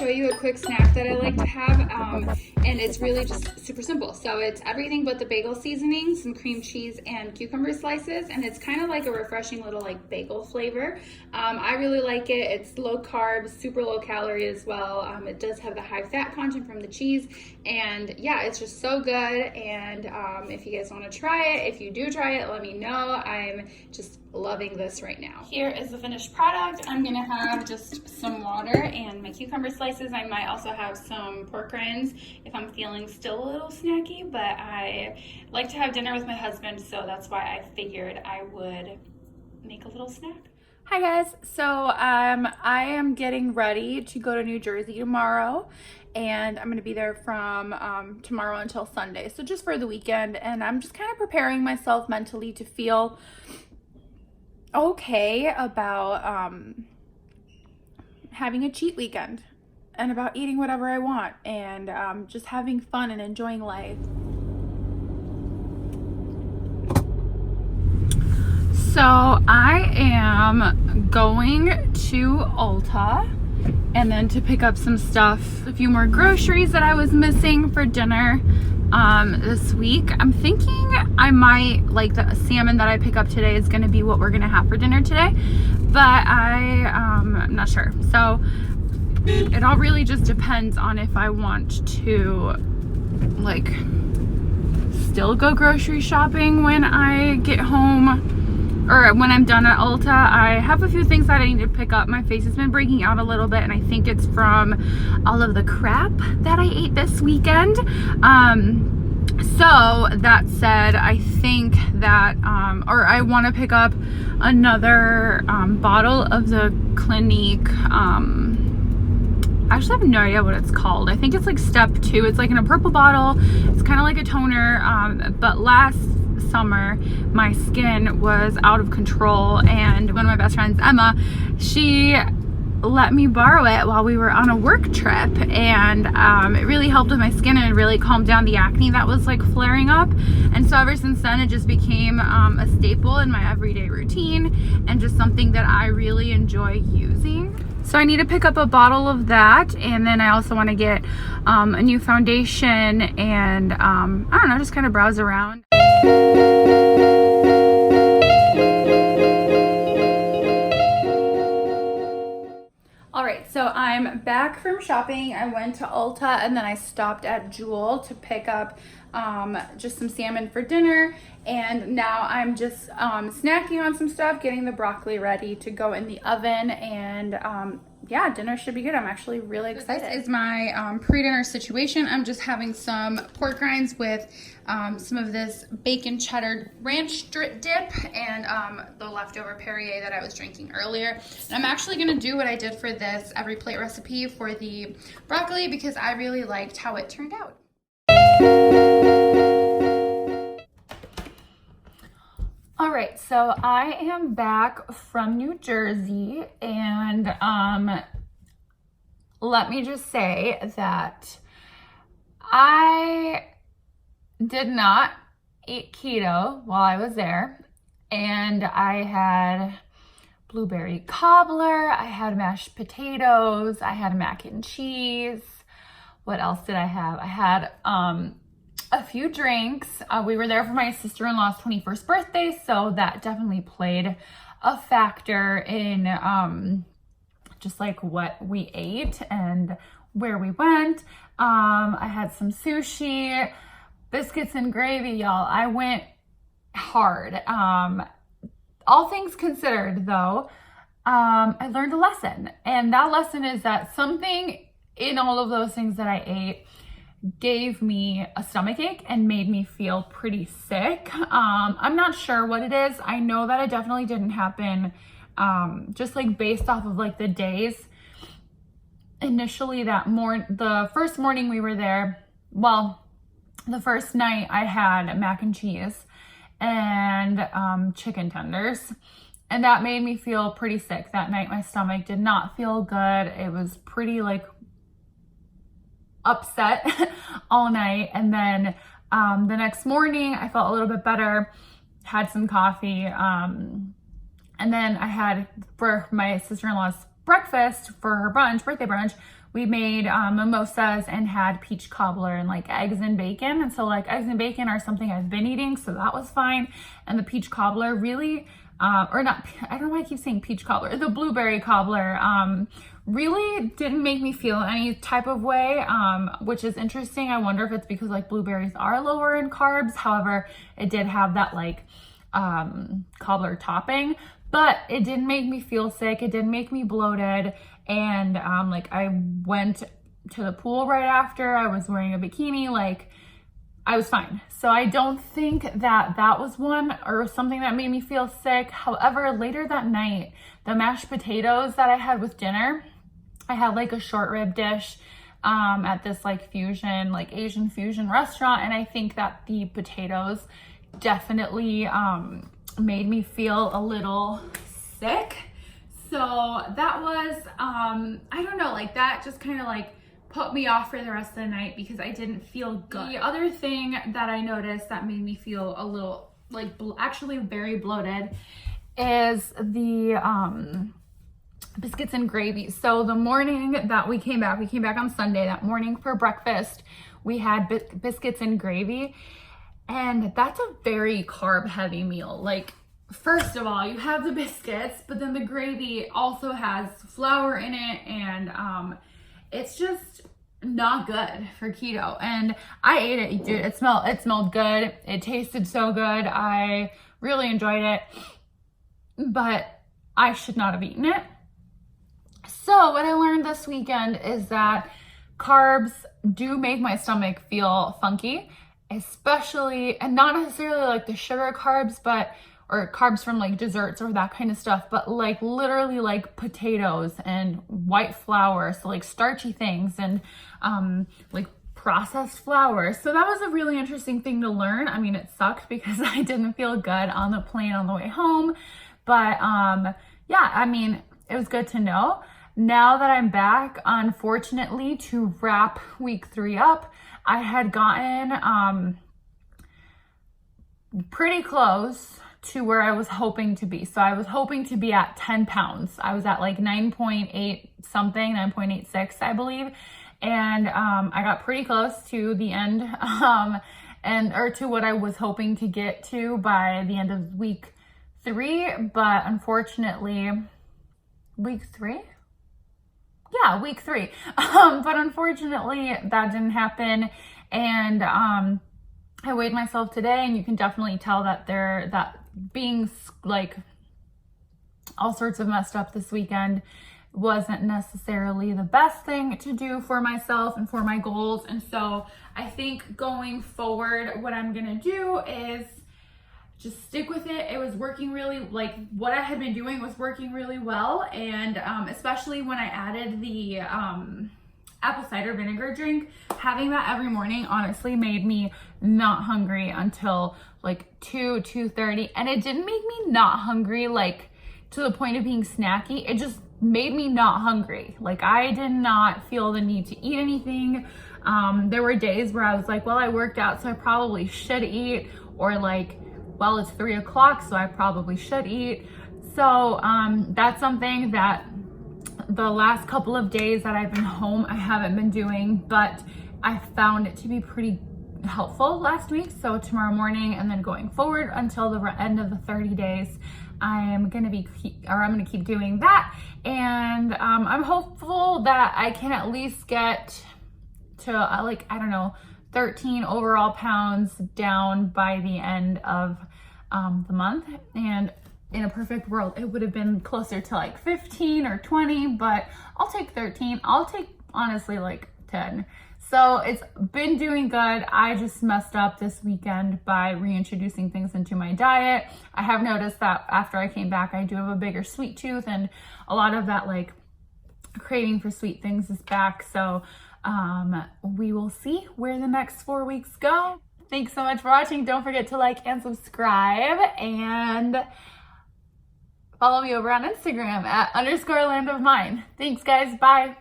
show you a quick snack that I like to have, and it's really just super simple. So it's everything but the bagel seasoning, some cream cheese, and cucumber slices, and it's kind of like a refreshing little like bagel flavor. I really like it. It's low carb, super low calorie as well. It does have the high fat content from the cheese, and yeah, it's just so good. And if you guys want to try it, if you do try it, let me know. I'm just loving this right now. Here is the finished product. I'm gonna have just some water and my cucumber slices. I might also have some pork rinds if I'm feeling still a little snacky, but I like to have dinner with my husband, so that's why I figured I would make a little snack. Hi guys, so I am getting ready to go to New Jersey tomorrow, and I'm going to be there from tomorrow until Sunday, so just for the weekend. And I'm just kind of preparing myself mentally to feel okay about having a cheat weekend and about eating whatever I want and just having fun and enjoying life. So I am going to Ulta and then to pick up some stuff, a few more groceries that I was missing for dinner this week. I'm thinking I might, like, the salmon that I pick up today is gonna be what we're gonna have for dinner today, but I'm not sure. So it all really just depends on if I want to, like, still go grocery shopping when I get home or when I'm done at Ulta. I have a few things that I need to pick up. My face has been breaking out a little bit, and I think it's from all of the crap that I ate this weekend. So that said, I think that, or I want to pick up another bottle of the Clinique. I actually have no idea what it's called. I think it's like step 2. It's like in a purple bottle. It's kind of like a toner, but last summer my skin was out of control, and one of my best friends, Emma, she let me borrow it while we were on a work trip, and it really helped with my skin, and it really calmed down the acne that was like flaring up. And so ever since then, it just became a staple in my everyday routine and just something that I really enjoy using. So I need to pick up a bottle of that, and then I also want to get a new foundation, and I don't know, just kind of browse around. All right, so I'm back from shopping. I went to Ulta and then I stopped at Jewel to pick up just some salmon for dinner. And now I'm just snacking on some stuff, getting the broccoli ready to go in the oven, and yeah, dinner should be good. I'm actually really excited. This is my pre-dinner situation. I'm just having some pork rinds with some of this bacon cheddar ranch dip and the leftover Perrier that I was drinking earlier. And I'm actually gonna do what I did for this every plate recipe for the broccoli because I really liked how it turned out. All right, so I am back from New Jersey, and let me just say that I did not eat keto while I was there, and I had blueberry cobbler, I had mashed potatoes, I had mac and cheese. What else did I have? I had a few drinks. We were there for my sister-in-law's 21st birthday, so that definitely played a factor in just like what we ate and where we went. I had some sushi, biscuits and gravy, y'all. I went hard. All things considered, though, I learned a lesson, and that lesson is that something in all of those things that I ate gave me a stomachache and made me feel pretty sick. I'm not sure what it is. I know that it definitely didn't happen just like based off of like the days. Initially the first morning we were there, well, the first night I had mac and cheese and chicken tenders, and that made me feel pretty sick. That night my stomach did not feel good. It was pretty like upset all night, and then the next morning I felt a little bit better, had some coffee, and then I had, for my sister-in-law's breakfast for her brunch, birthday brunch, we made mimosas and had peach cobbler and like eggs and bacon. And so like eggs and bacon are something I've been eating, so that was fine. And the peach cobbler really, or not, I don't know why I keep saying peach cobbler, the blueberry cobbler, really didn't make me feel any type of way, which is interesting. I wonder if it's because like blueberries are lower in carbs. However, it did have that like cobbler topping, but it didn't make me feel sick. It didn't make me bloated. And like I went to the pool right after. I was wearing a bikini, like I was fine. So I don't think that that was one or something that made me feel sick. However, later that night, the mashed potatoes that I had with dinner, I had like a short rib dish at this like fusion, like Asian fusion restaurant. And I think that the potatoes definitely made me feel a little sick. So that was, I don't know, like that just kind of like put me off for the rest of the night because I didn't feel good. The other thing that I noticed that made me feel a little like actually very bloated is the biscuits and gravy. So the morning that we came back on Sunday, that morning for breakfast, we had biscuits and gravy. And that's a very carb heavy meal. Like, first of all, you have the biscuits, but then the gravy also has flour in it, and it's just not good for keto. And I ate it, dude. It smelled good. It tasted so good. I really enjoyed it, but I should not have eaten it. So what I learned this weekend is that carbs do make my stomach feel funky, especially, and not necessarily like the sugar carbs, or carbs from like desserts or that kind of stuff, but like literally like potatoes and white flour, so like starchy things, and like processed flour. So that was a really interesting thing to learn. I mean, it sucked because I didn't feel good on the plane on the way home, but yeah, I mean, it was good to know. Now that I'm back, unfortunately, to wrap week 3 up, I had gotten pretty close to where I was hoping to be. So I was hoping to be at 10 pounds. I was at like 9.8 something, 9.86, I believe. And I got pretty close to the end, or to what I was hoping to get to by the end of week 3. But unfortunately, week 3? Yeah, week 3. But unfortunately, that didn't happen. And I weighed myself today, and you can definitely tell that that being like all sorts of messed up this weekend wasn't necessarily the best thing to do for myself and for my goals. And so I think going forward, what I'm gonna do is just stick with it. It was working really, like what I had been doing was working really well. And especially when I added the apple cider vinegar drink, having that every morning honestly made me not hungry until like 2:30. And it didn't make me not hungry like to the point of being snacky. It just made me not hungry. Like I did not feel the need to eat anything. There were days where I was like, well, I worked out, so I probably should eat, or like, well, it's 3 o'clock, so I probably should eat. So that's something that the last couple of days that I've been home, I haven't been doing, but I found it to be pretty helpful last week. So tomorrow morning and then going forward until the end of the 30 days, I'm gonna keep doing that. And I'm hopeful that I can at least get to like, I don't know, 13 overall pounds down by the end of the month. And in a perfect world, it would have been closer to like 15 or 20, but I'll take 13. I'll take honestly like 10. So it's been doing good. I just messed up this weekend by reintroducing things into my diet. I have noticed that after I came back, I do have a bigger sweet tooth, and a lot of that like craving for sweet things is back. So we will see where the next 4 weeks go. Thanks so much for watching. Don't forget to like and subscribe, and follow me over on Instagram at _landofmine. Thanks guys, bye.